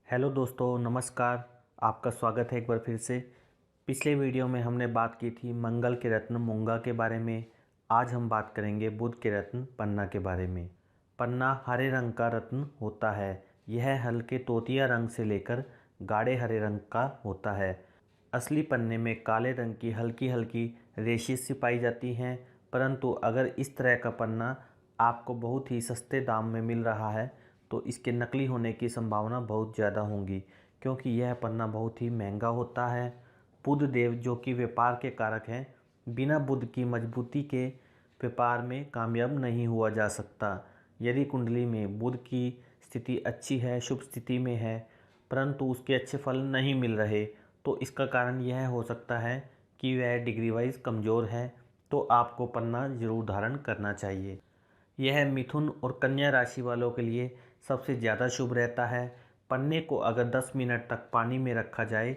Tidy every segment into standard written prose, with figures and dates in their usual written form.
Hello दोस्तों, नमस्कार। आपका स्वागत है एक बार फिर से। पिछले वीडियो में हमने बात की थी मंगल के रत्न मूंगा के बारे में। आज हम बात करेंगे बुध के रत्न पन्ना के बारे में। पन्ना हरे रंग का रत्न होता है। यह हल्के तोतिया रंग से लेकर गाढ़े हरे रंग का होता है। असली पन्ने में काले रंग की हल्की हल्की रेशिस सी पाई जाती हैं, परंतु अगर इस तरह का पन्ना आपको बहुत ही सस्ते दाम में मिल रहा है तो इसके नकली होने की संभावना बहुत ज़्यादा होंगी, क्योंकि यह पन्ना बहुत ही महंगा होता है। बुध देव जो कि व्यापार के कारक हैं, बिना बुध की मजबूती के व्यापार में कामयाब नहीं हुआ जा सकता। यदि कुंडली में बुध की स्थिति अच्छी है, शुभ स्थिति में है, परंतु उसके अच्छे फल नहीं मिल रहे, तो इसका कारण यह हो सकता है कि वह डिग्री वाइज कमज़ोर है। तो आपको पन्ना जरूर धारण करना चाहिए। यह मिथुन और कन्या राशि वालों के लिए सबसे ज़्यादा शुभ रहता है। पन्ने को अगर 10 मिनट तक पानी में रखा जाए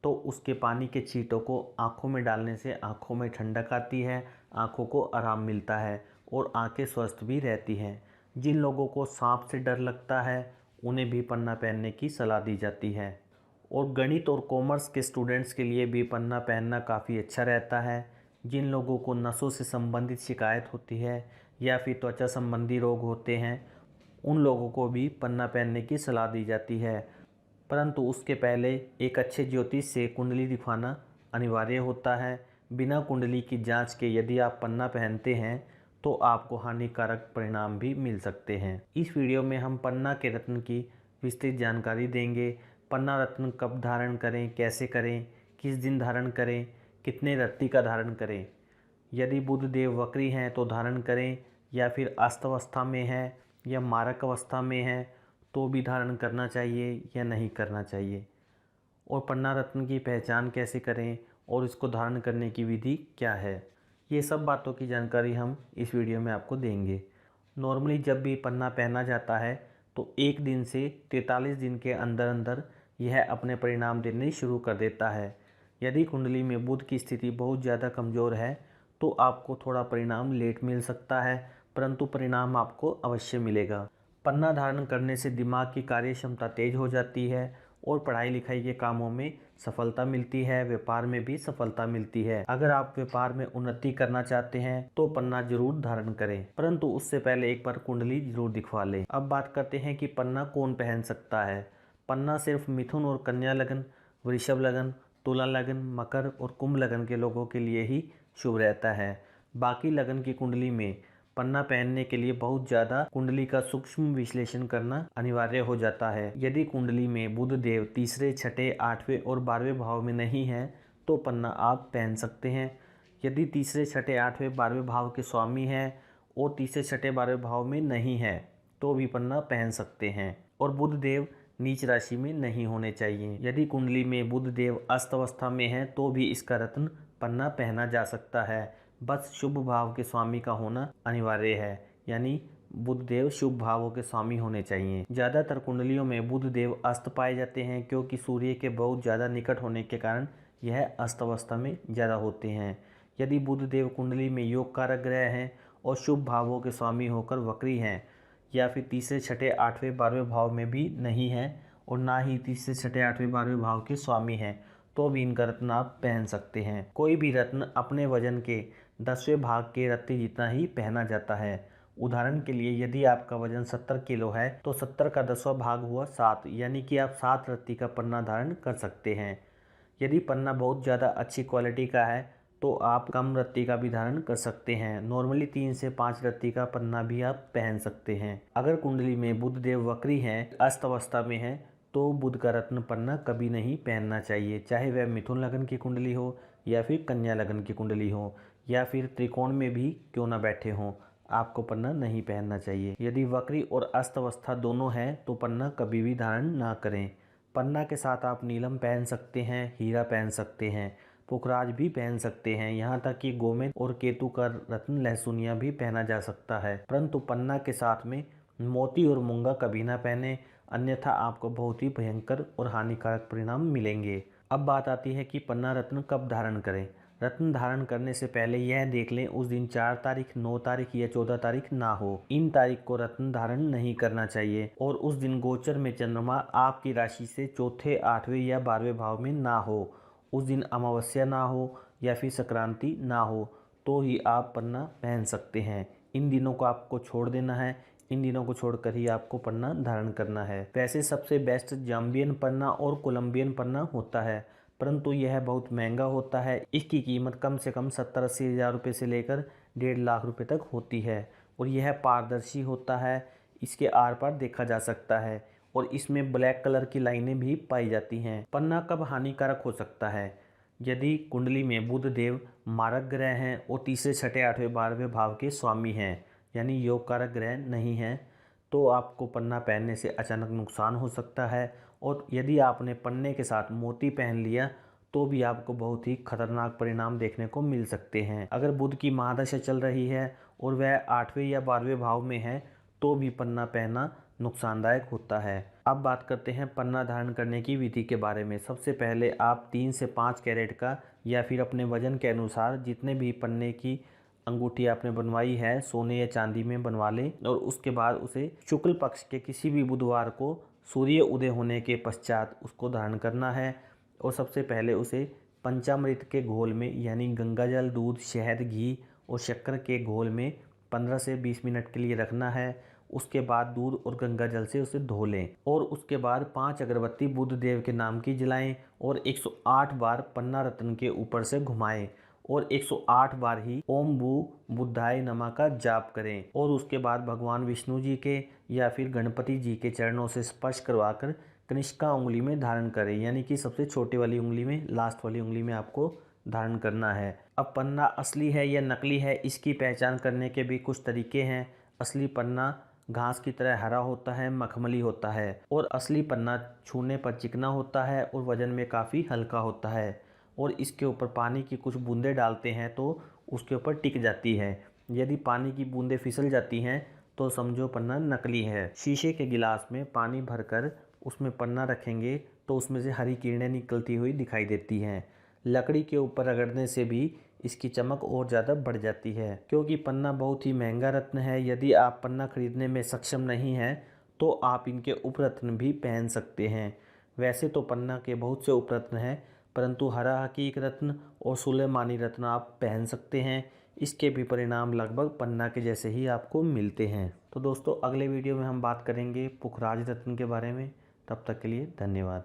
तो उसके पानी के छींटों को आँखों में डालने से आँखों में ठंडक आती है, आँखों को आराम मिलता है और आँखें स्वस्थ भी रहती हैं। जिन लोगों को सांप से डर लगता है उन्हें भी पन्ना पहनने की सलाह दी जाती है। और गणित और कॉमर्स के स्टूडेंट्स के लिए भी पन्ना पहनना काफ़ी अच्छा रहता है। जिन लोगों को नसों से संबंधित शिकायत होती है या फिर त्वचा संबंधी रोग होते हैं, उन लोगों को भी पन्ना पहनने की सलाह दी जाती है, परंतु उसके पहले एक अच्छे ज्योतिष से कुंडली दिखाना अनिवार्य होता है। बिना कुंडली की जांच के यदि आप पन्ना पहनते हैं तो आपको हानिकारक परिणाम भी मिल सकते हैं। इस वीडियो में हम पन्ना के रत्न की विस्तृत जानकारी देंगे। पन्ना रत्न कब धारण करें, कैसे करें, किस दिन धारण करें, कितने रत्ती का धारण करें, यदि बुध देव वक्री हैं तो धारण करें, या फिर अस्तवस्था में है या मारक अवस्था में है तो भी धारण करना चाहिए या नहीं करना चाहिए, और पन्ना रत्न की पहचान कैसे करें और इसको धारण करने की विधि क्या है, ये सब बातों की जानकारी हम इस वीडियो में आपको देंगे। नॉर्मली जब भी पन्ना पहना जाता है तो 1 दिन से 43 दिन के अंदर अंदर यह अपने परिणाम देने शुरू कर देता है। यदि कुंडली में बुध की स्थिति बहुत ज़्यादा कमज़ोर है तो आपको थोड़ा परिणाम लेट मिल सकता है, परंतु परिणाम आपको अवश्य मिलेगा। पन्ना धारण करने से दिमाग की कार्य क्षमता तेज हो जाती है और पढ़ाई लिखाई के कामों में सफलता मिलती है, व्यापार में भी सफलता मिलती है। अगर आप व्यापार में उन्नति करना चाहते हैं तो पन्ना जरूर धारण करें, परंतु उससे पहले एक बार कुंडली जरूर दिखवा लें। अब बात करते हैं कि पन्ना कौन पहन सकता है। पन्ना सिर्फ मिथुन और कन्या लगन, वृषभ लगन, तुला लगन, मकर और कुंभ लगन के लोगों के लिए ही शुभ रहता है। बाकी लगन की कुंडली में पन्ना पहनने के लिए बहुत ज़्यादा कुंडली का सूक्ष्म विश्लेषण करना अनिवार्य हो जाता है। यदि कुंडली में बुध देव तीसरे, छठे, 8वें और 12वें भाव में नहीं है तो पन्ना आप पहन सकते हैं। यदि तीसरे, छठे, 8वें, 12वें भाव के स्वामी हैं और तीसरे, छठे, 12वें भाव में नहीं है तो भी पन्ना पहन सकते हैं। और बुध देव नीच राशि में नहीं होने चाहिए। यदि कुंडली में बुध देव अस्त अवस्था में है तो भी इसका रत्न पन्ना पहना जा सकता है, बस शुभ भाव के स्वामी का होना अनिवार्य है, यानी बुध देव शुभ भावों के स्वामी होने चाहिए। ज़्यादातर कुंडलियों में बुध देव अस्त पाए जाते हैं, क्योंकि सूर्य के बहुत ज़्यादा निकट होने के कारण यह अस्त अवस्था में ज़्यादा होते हैं। यदि बुध देव कुंडली में योग कारक ग्रह हैं और शुभ भावों के स्वामी होकर वक्री हैं, या फिर तीसरे, छठे, 8वें, 12वें भाव में भी नहीं है और ना ही तीसरे, छठे, 8वें, 12वें भाव के स्वामी हैं, तो भी इनका रत्न आप पहन सकते हैं। कोई भी रत्न अपने वजन के 10वें भाग के रत्ती जितना ही पहना जाता है। उदाहरण के लिए यदि आपका वजन 70 किलो है तो 70 का 10वां भाग हुआ 7, यानी कि आप 7 रत्ती का पन्ना धारण कर सकते हैं। यदि पन्ना बहुत ज़्यादा अच्छी क्वालिटी का है तो आप कम रत्ती का भी धारण कर सकते हैं। नॉर्मली 3 से 5 रत्ती का पन्ना भी आप पहन सकते हैं। अगर कुंडली में बुध देव वक्री हैं, अस्त अवस्था में है, तो बुध का रत्न पन्ना कभी नहीं पहनना चाहिए, चाहे वह मिथुन लगन की कुंडली हो या फिर कन्या लगन की कुंडली हो या फिर त्रिकोण में भी क्यों ना बैठे हों, आपको पन्ना नहीं पहनना चाहिए। यदि वक्री और अस्त अवस्था दोनों है तो पन्ना कभी भी धारण ना करें। पन्ना के साथ आप नीलम पहन सकते हैं, हीरा पहन सकते हैं, पुखराज भी पहन सकते हैं, यहाँ तक कि गोमेद और केतु का रत्न लहसुनिया भी पहना जा सकता है, परंतु पन्ना के साथ में मोती और मूंगा कभी ना पहने, अन्यथा आपको बहुत ही भयंकर और हानिकारक परिणाम मिलेंगे। अब बात आती है कि पन्ना रत्न कब धारण करें। रत्न धारण करने से पहले यह देख लें उस दिन 4 तारीख, 9 तारीख या 14 तारीख ना हो। इन तारीख को रत्न धारण नहीं करना चाहिए। और उस दिन गोचर में चंद्रमा आपकी राशि से चौथे, 8वें या 12वें भाव में ना हो। उस दिन अमावस्या ना हो या फिर संक्रांति ना हो तो ही आप पन्ना पहन सकते हैं। इन दिनों को आपको छोड़ देना है। इन दिनों को छोड़कर ही आपको पन्ना धारण करना है। वैसे सबसे बेस्ट जाम्बियन पन्ना और कोलंबियन पन्ना होता है, परंतु यह बहुत महंगा होता है। इसकी कीमत कम से कम 70-80 हज़ार रुपये से लेकर 1.5 लाख रुपए तक होती है। और यह पारदर्शी होता है, इसके आर पार देखा जा सकता है और इसमें ब्लैक कलर की लाइनें भी पाई जाती हैं। पन्ना कब हानिकारक हो सकता है? यदि कुंडली में बुध देव मारक ग्रह हैं और तीसरे, छठे, 8वें, 12वें भाव के स्वामी हैं, यानी योग कारक ग्रह नहीं हैं, तो आपको पन्ना पहनने से अचानक नुकसान हो सकता है। और यदि आपने पन्ने के साथ मोती पहन लिया तो भी आपको बहुत ही खतरनाक परिणाम देखने को मिल सकते हैं। अगर बुध की महादशा चल रही है और वह 8वें या 12वें भाव में है तो भी पन्ना पहनना नुकसानदायक होता है। अब बात करते हैं पन्ना धारण करने की विधि के बारे में। सबसे पहले आप 3 से 5 कैरेट का या फिर अपने वजन के अनुसार जितने भी पन्ने की अंगूठी आपने बनवाई है सोने या चांदी में बनवा लें। और उसके बाद उसे शुक्ल पक्ष के किसी भी बुधवार को सूर्य उदय होने के पश्चात उसको धारण करना है। और सबसे पहले उसे पंचामृत के घोल में, यानी गंगाजल, दूध, शहद, घी और शक्कर के घोल में 15 से 20 मिनट के लिए रखना है। उसके बाद दूध और गंगाजल से उसे धो लें और उसके बाद 5 अगरबत्ती बुध देव के नाम की जलाएं और 108 बार पन्ना रत्न के ऊपर से घुमाएं और 108 बार ही ओम भू बुद्धाय नमः का जाप करें। और उसके बाद भगवान विष्णु जी के या फिर गणपति जी के चरणों से स्पर्श करवाकर कनिष्का उंगली में धारण करें, यानी कि सबसे छोटी वाली उंगली में, लास्ट वाली उंगली में आपको धारण करना है। अब पन्ना असली है या नकली है, इसकी पहचान करने के भी कुछ तरीके हैं। असली पन्ना घास की तरह हरा होता है, मखमली होता है। और असली पन्ना छूने पर चिकना होता है और वजन में काफ़ी हल्का होता है। और इसके ऊपर पानी की कुछ बूंदें डालते हैं तो उसके ऊपर टिक जाती है। यदि पानी की बूंदें फिसल जाती हैं तो समझो पन्ना नकली है। शीशे के गिलास में पानी भरकर उसमें पन्ना रखेंगे तो उसमें से हरी किरणें निकलती हुई दिखाई देती हैं। लकड़ी के ऊपर रगड़ने से भी इसकी चमक और ज़्यादा बढ़ जाती है। क्योंकि पन्ना बहुत ही महंगा रत्न है, यदि आप पन्ना खरीदने में सक्षम नहीं हैं तो आप इनके उपरत्न भी पहन सकते हैं। वैसे तो पन्ना के बहुत से उपरत्न हैं, परंतु हरा हकीक रत्न और सुलेमानी रत्न आप पहन सकते हैं। इसके भी परिणाम लगभग पन्ना के जैसे ही आपको मिलते हैं। तो दोस्तों, अगले वीडियो में हम बात करेंगे पुखराज रत्न के बारे में। तब तक के लिए धन्यवाद।